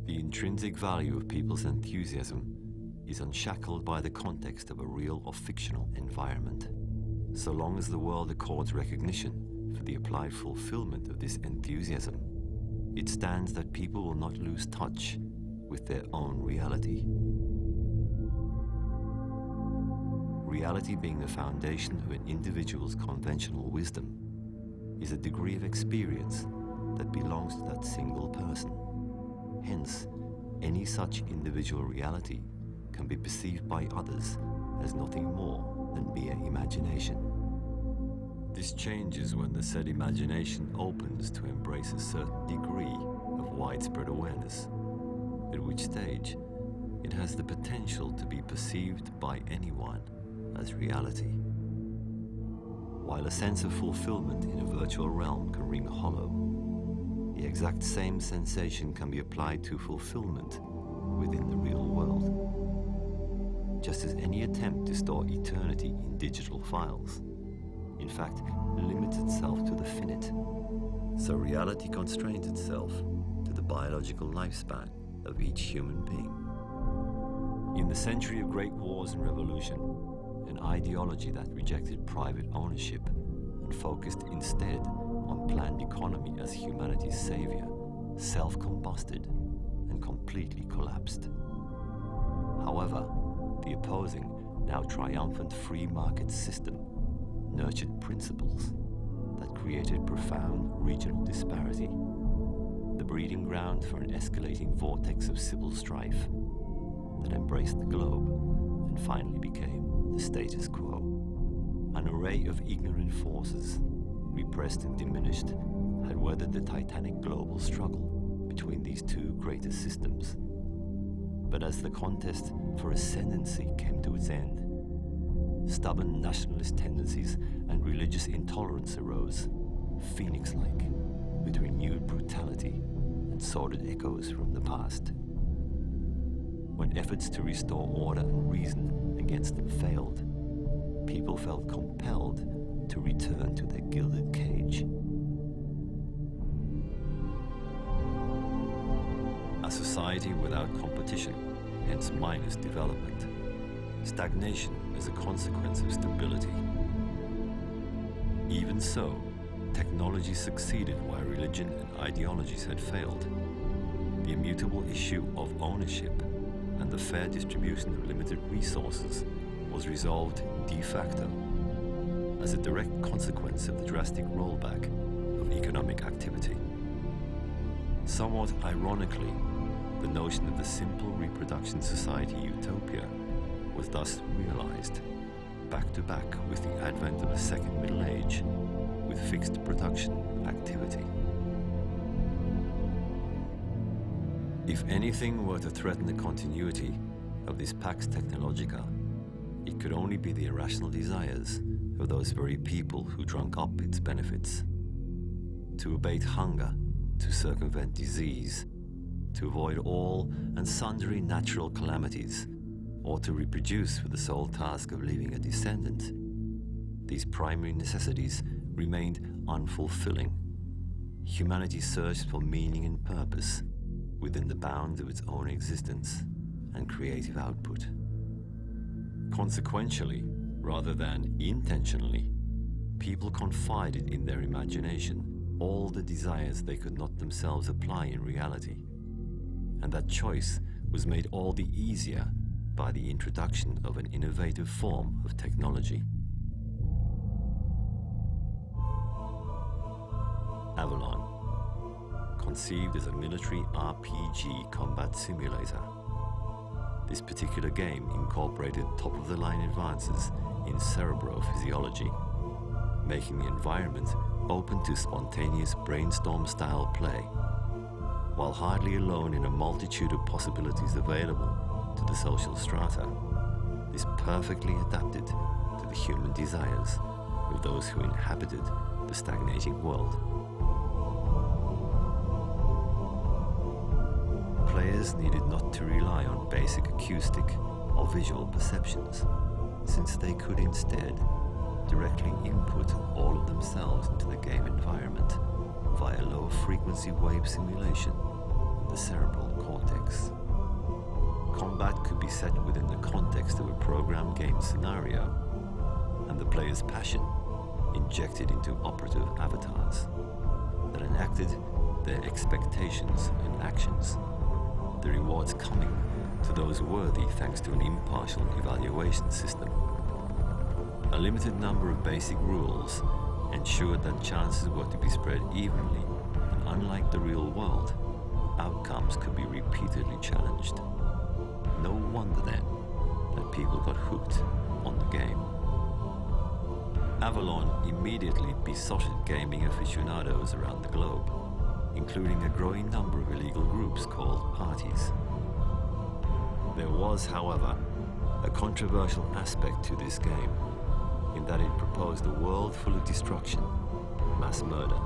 The intrinsic value of people's enthusiasm is unshackled by the context of a real or fictional environment. So long as the world accords recognition for the applied fulfillment of this enthusiasm, it stands that people will not lose touch with their own reality. Reality being the foundation of an individual's conventional wisdom is a degree of experience that belongs to that single person. Hence, any such individual reality can be perceived by others as nothing more than mere imagination. This changes when the said imagination opens to embrace a certain degree of widespread awareness, at which stage it has the potential to be perceived by anyone as reality. While a sense of fulfillment in a virtual realm can ring hollow, the exact same sensation can be applied to fulfillment within the real world. Just as any attempt to store eternity in digital files, in fact, limits itself to the finite, so reality constrains itself to the biological lifespan of each human being. In the century of great wars and revolution, an ideology that rejected private ownership and focused instead on planned economy as humanity's savior, self-combusted and completely collapsed. However, the opposing, now triumphant free market system nurtured principles that created profound regional disparity, the breeding ground for an escalating vortex of civil strife that embraced the globe and finally became the status quo. An array of ignorant forces, repressed and diminished, had weathered the titanic global struggle between these two greatest systems. But as the contest for ascendancy came to its end, stubborn nationalist tendencies and religious intolerance arose, phoenix-like, with renewed brutality and sordid echoes from the past. When efforts to restore order and reason against them failed, people felt compelled to return to their gilded cage. A society without competition, hence minus development. Stagnation as a consequence of stability. Even so, technology succeeded where religion and ideologies had failed. The immutable issue of ownership and the fair distribution of limited resources was resolved de facto as a direct consequence of the drastic rollback of economic activity. Somewhat ironically, the notion of the simple reproduction society utopia was thus realized, back to back with the advent of a second Middle Age with fixed production activity. If anything were to threaten the continuity of this Pax Technologica, it could only be the irrational desires of those very people who drank up its benefits. To abate hunger, to circumvent disease, to avoid all and sundry natural calamities, or to reproduce for the sole task of leaving a descendant, these primary necessities remained unfulfilling. Humanity searched for meaning and purpose within the bounds of its own existence and creative output. Consequentially, rather than intentionally, people confided in their imagination all the desires they could not themselves apply in reality, and that choice was made all the easier by the introduction of an innovative form of technology. Avalon, conceived as a military RPG combat simulator. This particular game incorporated top-of-the-line advances in cerebrophysiology, making the environment open to spontaneous brainstorm-style play, while hardly alone in a multitude of possibilities available to the social strata. This perfectly adapted to the human desires of those who inhabited the stagnating world. Players needed not to rely on basic acoustic or visual perceptions, since they could instead directly input all of themselves into the game environment via low-frequency wave simulation in the cerebral cortex. Combat could be set within the context of a program game scenario, and the player's passion injected into operative avatars that enacted their expectations and actions, the rewards coming to those worthy thanks to an impartial evaluation system. A limited number of basic rules ensured that chances were to be spread evenly, and unlike the real world, outcomes could be repeatedly challenged. No wonder then that people got hooked on the game. Avalon immediately besotted gaming aficionados around the globe, including a growing number of illegal groups called parties. There was, however, a controversial aspect to this game, in that it proposed a world full of destruction, mass murder,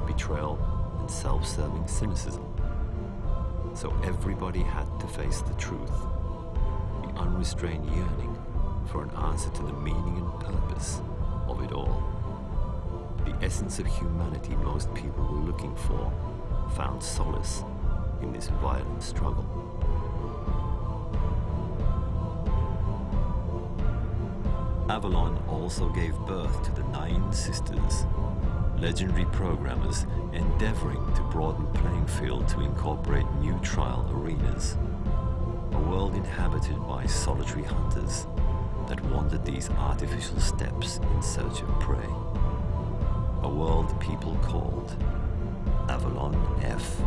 betrayal, and self-serving cynicism. So everybody had to face the truth, the unrestrained yearning for an answer to the meaning and purpose of it all. The essence of humanity most people were looking for found solace in this violent struggle. Avalon also gave birth to the Nine Sisters, legendary programmers endeavoring to broaden the playing field to incorporate new trial arenas, a world inhabited by solitary hunters that wandered these artificial steppes in search of prey, a world people called Avalon F.